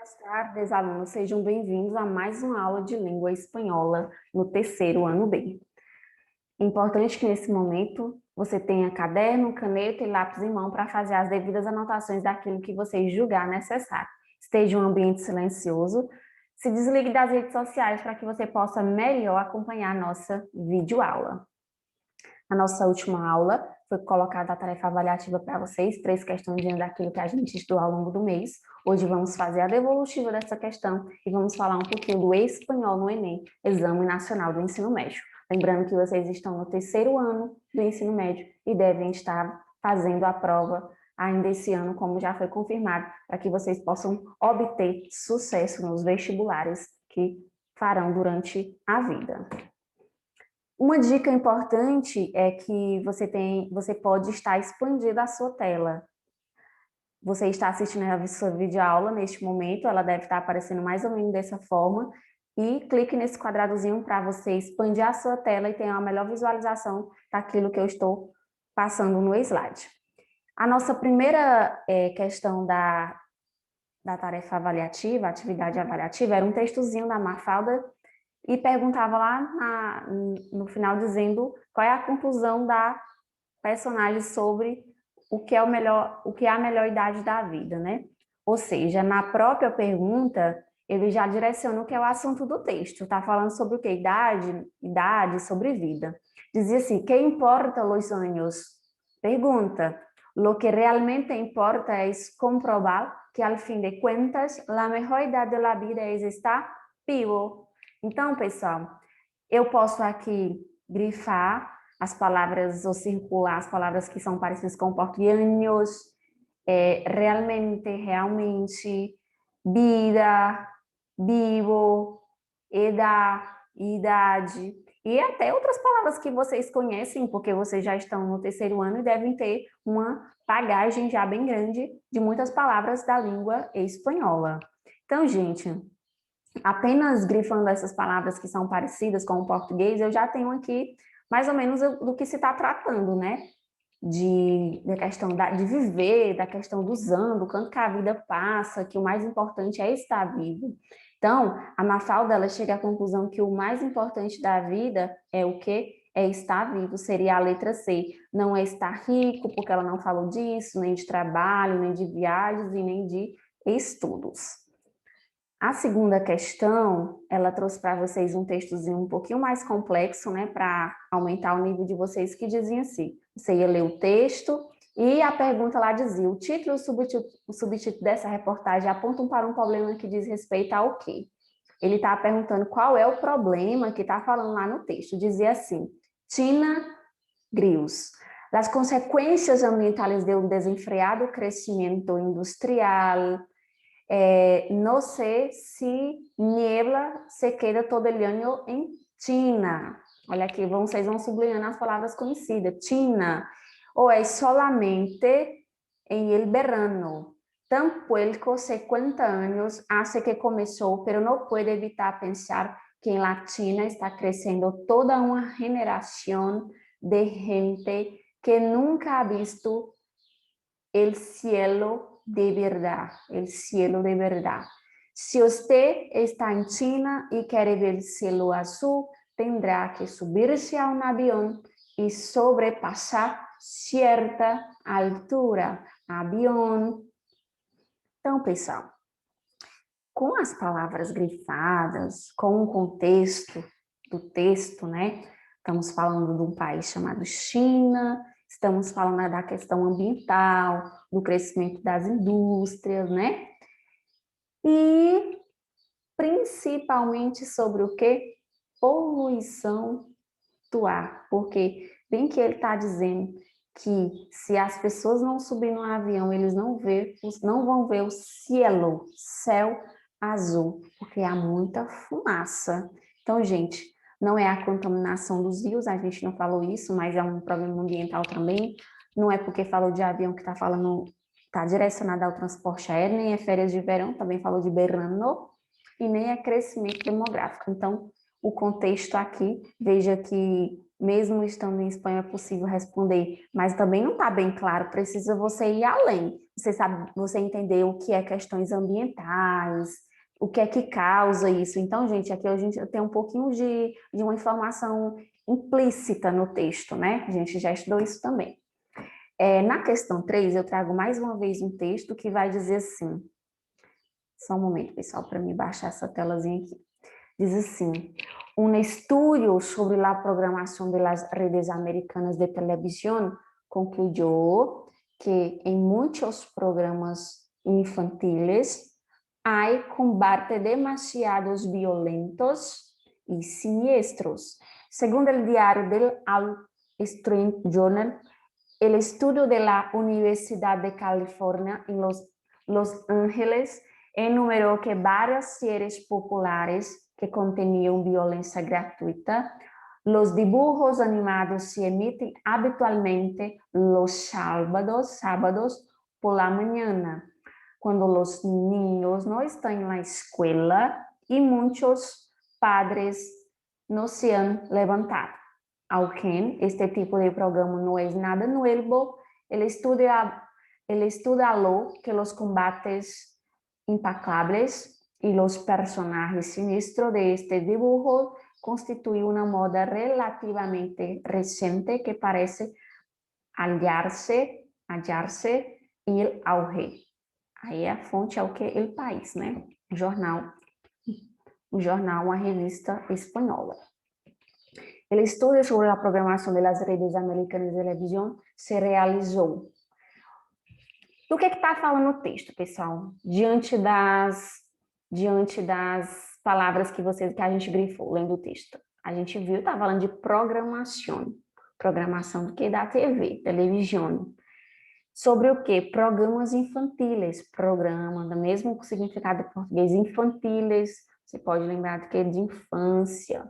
Boas tardes, alunos. Sejam bem-vindos a mais uma aula de língua espanhola no terceiro ano B. É importante que nesse momento você tenha caderno, caneta e lápis em mão para fazer as devidas anotações daquilo que você julgar necessário. Esteja em um ambiente silencioso, se desligue das redes sociais para que você possa melhor acompanhar a nossa videoaula. Na nossa última aula, foi colocada a tarefa avaliativa para vocês, 3 questões daquilo que a gente estudou ao longo do mês. Hoje vamos fazer a devolutiva dessa questão e vamos falar um pouquinho do espanhol no Enem, Exame Nacional do Ensino Médio. Lembrando que vocês estão no terceiro ano do ensino médio e devem estar fazendo a prova ainda esse ano, como já foi confirmado, para que vocês possam obter sucesso nos vestibulares que farão durante a vida. Uma dica importante é que você pode estar expandindo a sua tela. Você está assistindo a sua videoaula neste momento, ela deve estar aparecendo mais ou menos dessa forma, e clique nesse quadradozinho para você expandir a sua tela e ter uma melhor visualização daquilo que eu estou passando no slide. A nossa primeira questão da tarefa avaliativa, atividade avaliativa, era um textozinho da Mafalda, e perguntava lá no final dizendo qual é a conclusão da personagem sobre o que é a melhor idade da vida, né? Ou seja, na própria pergunta, ele já direciona o que é o assunto do texto. Está falando sobre o que? Idade, sobre vida. Dizia assim, ¿qué importa los años? Pergunta, lo que realmente importa es comprobar que al fin de cuentas, la mejor idade de la vida es estar vivo. Então, pessoal, eu posso aqui grifar as palavras ou circular as palavras que são parecidas com português, realmente, vida, vivo, idade, e até outras palavras que vocês conhecem, porque vocês já estão no terceiro ano e devem ter uma bagagem já bem grande de muitas palavras da língua espanhola. Então, gente, apenas grifando essas palavras que são parecidas com o português, eu já tenho aqui mais ou menos do que se está tratando, né? Da questão de viver, da questão dos anos, do quanto que a vida passa, que o mais importante é estar vivo. Então, a Mafalda, ela chega à conclusão que o mais importante da vida é o quê? É estar vivo, seria a letra C. Não é estar rico, porque ela não falou disso, nem de trabalho, nem de viagens e nem de estudos. A segunda questão, ela trouxe para vocês um textozinho um pouquinho mais complexo, né, para aumentar o nível de vocês, que dizia assim, você ia ler o texto e a pergunta lá dizia, o título e o subtítulo dessa reportagem apontam para um problema que diz respeito ao quê? Ele está perguntando qual é o problema que está falando lá no texto. Dizia assim, Tina Grios, as consequências ambientales de um desenfreado crescimento industrial. No sé si niebla se queda todo el año en China. Olha aqui, vocês vão sublinhando as palavras conhecidas. China. Ou é solamente en el verano. Tampoco 50 años hace que comenzó, pero no puede evitar pensar que en la China está creciendo toda una generación de gente que nunca ha visto el cielo de verdad, el cielo de verdad. Si usted está en China y quiere ver el cielo azul, tendrá que subirse a un avión y sobrepasar cierta altura. Avião. Então, pessoal, com as palavras grifadas, com o contexto do texto, né? Estamos falando de um país chamado China, estamos falando da questão ambiental, do crescimento das indústrias, né? E principalmente sobre o quê? Poluição do ar, porque bem que ele está dizendo que se as pessoas não subirem no avião, eles não vão ver o céu azul, porque há muita fumaça. Então, gente, não é a contaminação dos rios, a gente não falou isso, mas é um problema ambiental também. Não é porque falou de avião que está direcionado ao transporte aéreo, nem é férias de verão, também falou de verano, e nem é crescimento demográfico. Então, o contexto aqui, veja que mesmo estando em espanhol é possível responder, mas também não está bem claro, precisa você ir além. você entender o que é questões ambientais, o que é que causa isso. Então, gente, aqui a gente tem um pouquinho de uma informação implícita no texto, né? A gente já estudou isso também. Na questão 3, eu trago mais uma vez um texto que vai dizer assim, só um momento, pessoal, para me baixar essa telazinha aqui. Diz assim, un estudio sobre la programación de las redes americanas de televisión concluyó que en muchos programas infantiles hay combates demasiados violentos y siniestros. Según el diario del Wall Street Journal, el estudio de la Universidad de California en Los Ángeles enumeró que varias series populares que contenían violencia gratuita. Los dibujos animados se emiten habitualmente los sábados por la mañana, cuando los niños no están en la escuela y muchos padres no se han levantado. Aunque este tipo de programa no es nada nuevo, el estudió que los combates implacables y los personajes siniestros de este dibujo constituyen una moda relativamente reciente que parece hallarse y el auge. Aí a fonte é o que? El País, né? Um jornal, uma revista espanhola. El estudio sobre la programación de las redes americanas de televisión se realizou. Do que está falando o texto, pessoal? Diante das palavras que a gente grifou lendo o texto. A gente viu, está falando de programação. Programação do que? Da TV, televisão. Sobre o que? Programas infantiles. Programa, do mesmo significado em português, infantiles. Você pode lembrar do que? De infância.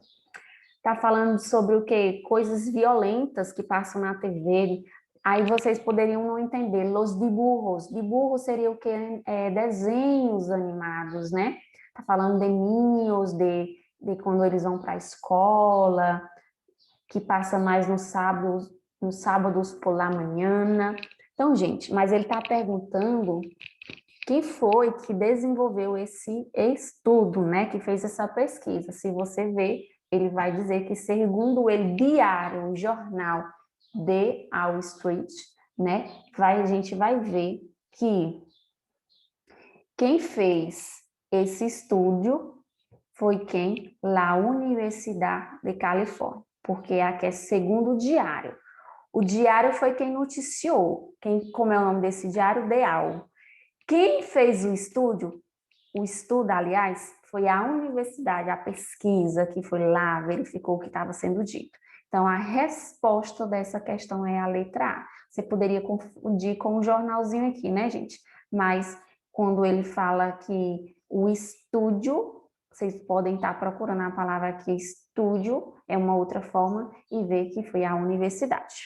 Está falando sobre o que? Coisas violentas que passam na TV. Aí vocês poderiam não entender. Los dibujos. Dibujos seria o que? Desenhos animados, né? Está falando de ninhos, de quando eles vão para a escola, que passa mais nos sábados por la manhã. Então, gente, mas ele está perguntando quem foi que desenvolveu esse estudo, né? Que fez essa pesquisa. Se você ver, ele vai dizer que, segundo ele, diário, o jornal de Wall Street, né? A gente vai ver que quem fez esse estudo foi quem? La Universidade de Califórnia, porque aqui é segundo o diário. O diário foi quem noticiou. Como é o nome desse diário? The Wall. Quem fez o estudo, aliás, foi a universidade, a pesquisa que foi lá, verificou o que estava sendo dito. Então, a resposta dessa questão é a letra A. Você poderia confundir com um jornalzinho aqui, né, gente? Mas, quando ele fala que o estúdio, vocês podem estar procurando a palavra aqui, estúdio, é uma outra forma, e ver que foi a universidade.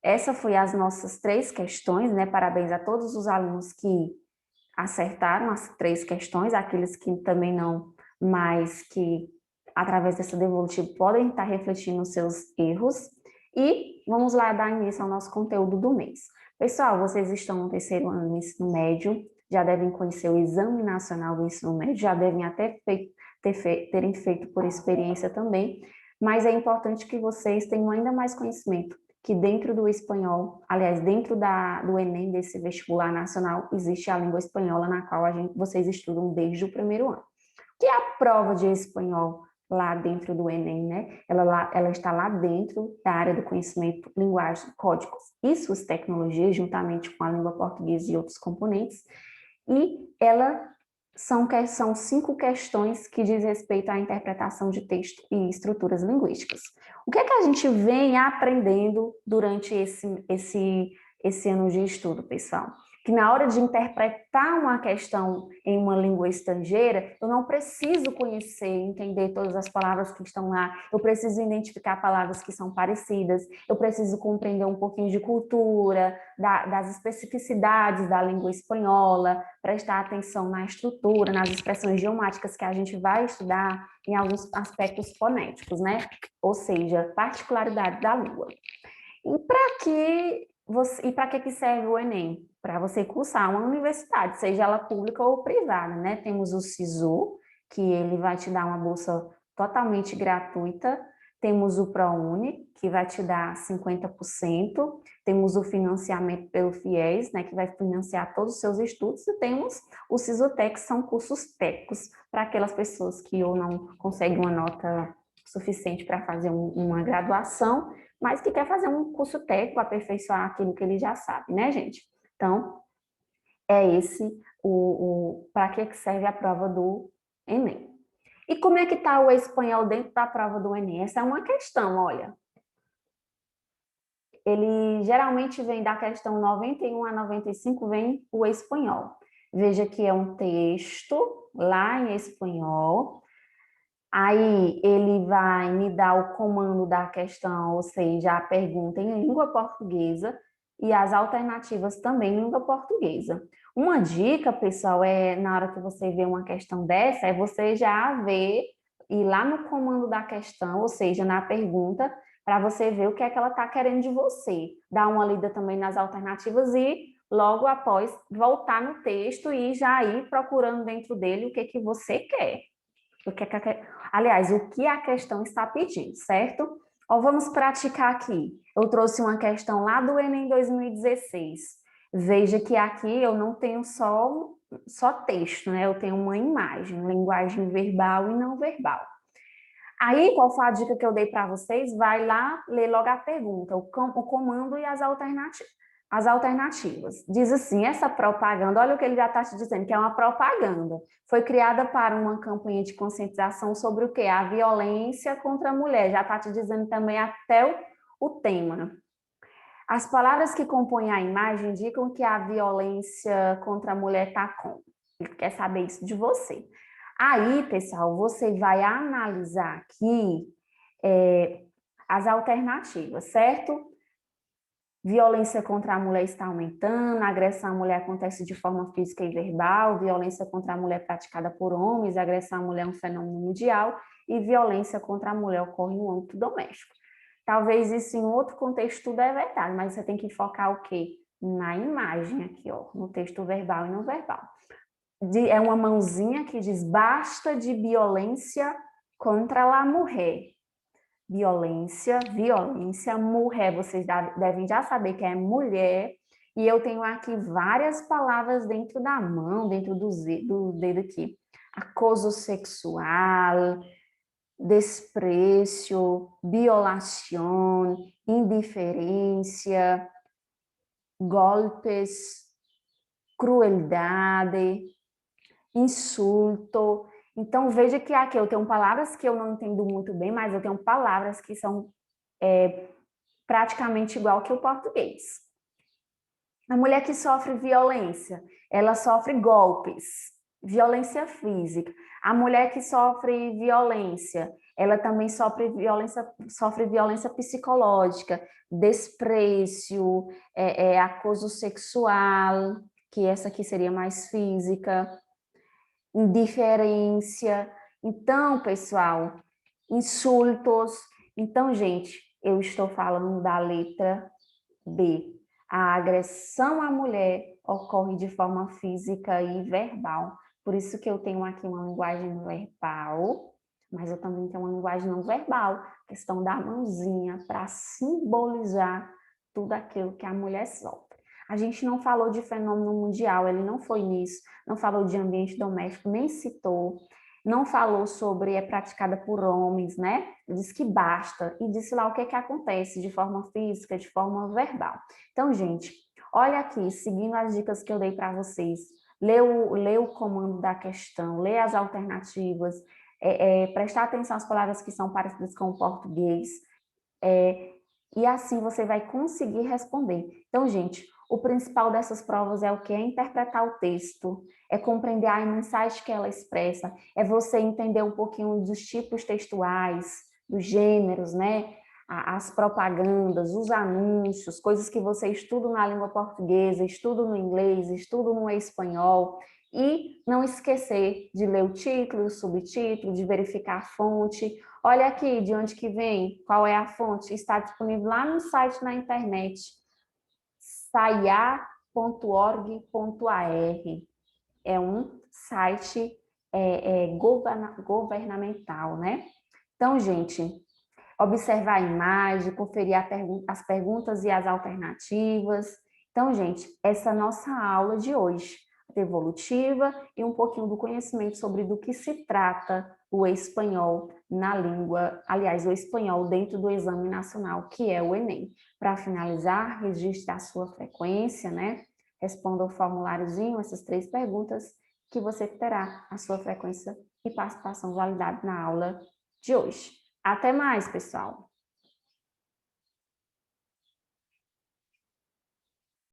Essa foi as nossas 3 questões, né? Parabéns a todos os alunos que acertaram as 3 questões, aqueles que também não, mas que através dessa devolutiva podem estar refletindo os seus erros. E vamos lá dar início ao nosso conteúdo do mês. Pessoal, vocês estão no 3º ano do ensino médio, já devem conhecer o Exame Nacional do Ensino Médio, já devem até terem feito por experiência também, mas é importante que vocês tenham ainda mais conhecimento que dentro do espanhol, aliás, dentro do Enem, desse vestibular nacional, existe a língua espanhola na qual vocês estudam desde o 1º ano. Que é a prova de espanhol lá dentro do Enem, né? Ela está lá dentro da área do conhecimento, linguagem, códigos e suas tecnologias, juntamente com a língua portuguesa e outros componentes, e são 5 questões que diz respeito à interpretação de texto e estruturas linguísticas. O que é que a gente vem aprendendo durante esse ano de estudo, pessoal? Que na hora de interpretar uma questão em uma língua estrangeira, eu não preciso conhecer, entender todas as palavras que estão lá, eu preciso identificar palavras que são parecidas, eu preciso compreender um pouquinho de cultura, das especificidades da língua espanhola, prestar atenção na estrutura, nas expressões idiomáticas que a gente vai estudar, em alguns aspectos fonéticos, né? Ou seja, particularidades da língua. E para que E para que serve o Enem? Para você cursar uma universidade, seja ela pública ou privada, né? Temos o SISU, que ele vai te dar uma bolsa totalmente gratuita. Temos o ProUni, que vai te dar 50%. Temos o financiamento pelo FIES, né, que vai financiar todos os seus estudos. E temos o SISUTEC, que são cursos técnicos para aquelas pessoas que ou não conseguem uma nota suficiente para fazer uma graduação, mas que quer fazer um curso técnico, aperfeiçoar aquilo que ele já sabe, né, gente? Então, é esse para que serve a prova do Enem. E como é que está o espanhol dentro da prova do Enem? Essa é uma questão, olha. Ele geralmente vem da questão 91 a 95, vem o espanhol. Veja que é um texto lá em espanhol. Aí ele vai me dar o comando da questão, ou seja, a pergunta em língua portuguesa e as alternativas também em língua portuguesa. Uma dica, pessoal, é na hora que você vê uma questão dessa, é você já ver ir lá no comando da questão, ou seja, na pergunta, para você ver o que é que ela está querendo de você. Dar uma lida também nas alternativas e logo após voltar no texto e já ir procurando dentro dele o que que você quer. Aliás, o que a questão está pedindo, certo? Ó, vamos praticar aqui. Eu trouxe uma questão lá do Enem 2016. Veja que aqui eu não tenho só texto, né? Eu tenho uma imagem, linguagem verbal e não verbal. Aí, qual foi a dica que eu dei para vocês? Vai lá ler logo a pergunta, o comando e as alternativas. As alternativas. Diz assim, essa propaganda, olha o que ele já está te dizendo, que é uma propaganda. Foi criada para uma campanha de conscientização sobre o quê? A violência contra a mulher. Já está te dizendo também até o tema. As palavras que compõem a imagem indicam que a violência contra a mulher está como? Ele quer saber isso de você. Aí, pessoal, você vai analisar aqui as alternativas, certo? Violência contra a mulher está aumentando, agressão à mulher acontece de forma física e verbal, violência contra a mulher praticada por homens, agressão à mulher é um fenômeno mundial e violência contra a mulher ocorre no âmbito doméstico. Talvez isso em outro contexto tudo é verdade, mas você tem que focar o quê? Na imagem aqui, ó, no texto verbal e não verbal. É uma mãozinha que diz basta de violência contra a mulher. Violência, mulher, vocês devem já saber que é mulher, e eu tenho aqui várias palavras dentro da mão, dentro do dedo aqui. Acoso sexual, desprezo, violação, indiferença, golpes, crueldade, insulto. Então, veja que aqui eu tenho palavras que eu não entendo muito bem, mas eu tenho palavras que são praticamente igual que o português. A mulher que sofre violência, ela sofre golpes, violência física. A mulher que sofre violência, ela também sofre violência psicológica, desprezo, acoso sexual, que essa aqui seria mais física, indiferença. Então, pessoal, insultos. Então, gente, eu estou falando da letra B. A agressão à mulher ocorre de forma física e verbal. Por isso que eu tenho aqui uma linguagem verbal, mas eu também tenho uma linguagem não verbal, questão da mãozinha, para simbolizar tudo aquilo que a mulher sofre. A gente não falou de fenômeno mundial, ele não foi nisso, não falou de ambiente doméstico, nem citou, não falou sobre praticada por homens, né? Diz que basta, e disse lá o que acontece de forma física, de forma verbal. Então, gente, olha aqui, seguindo as dicas que eu dei para vocês, lê o comando da questão, lê as alternativas, prestar atenção às palavras que são parecidas com o português, e assim você vai conseguir responder. Então, gente, o principal dessas provas é o que? É interpretar o texto, é compreender a mensagem que ela expressa, é você entender um pouquinho dos tipos textuais, dos gêneros, né? As propagandas, os anúncios, coisas que você estuda na língua portuguesa, estuda no inglês, estuda no espanhol, e não esquecer de ler o título, o subtítulo, de verificar a fonte. Olha aqui de onde que vem, qual é a fonte, está disponível lá no site na internet. saiá.org.ar. É um site governamental, né? Então, gente, observar a imagem, conferir as perguntas e as alternativas. Então, gente, essa é a nossa aula de hoje, evolutiva e um pouquinho do conhecimento sobre do que se trata o espanhol na língua, aliás, o espanhol dentro do Exame Nacional, que é o Enem. Para finalizar, registre a sua frequência, né? Responda o formuláriozinho, essas 3 perguntas, que você terá a sua frequência e participação validada na aula de hoje. Até mais, pessoal!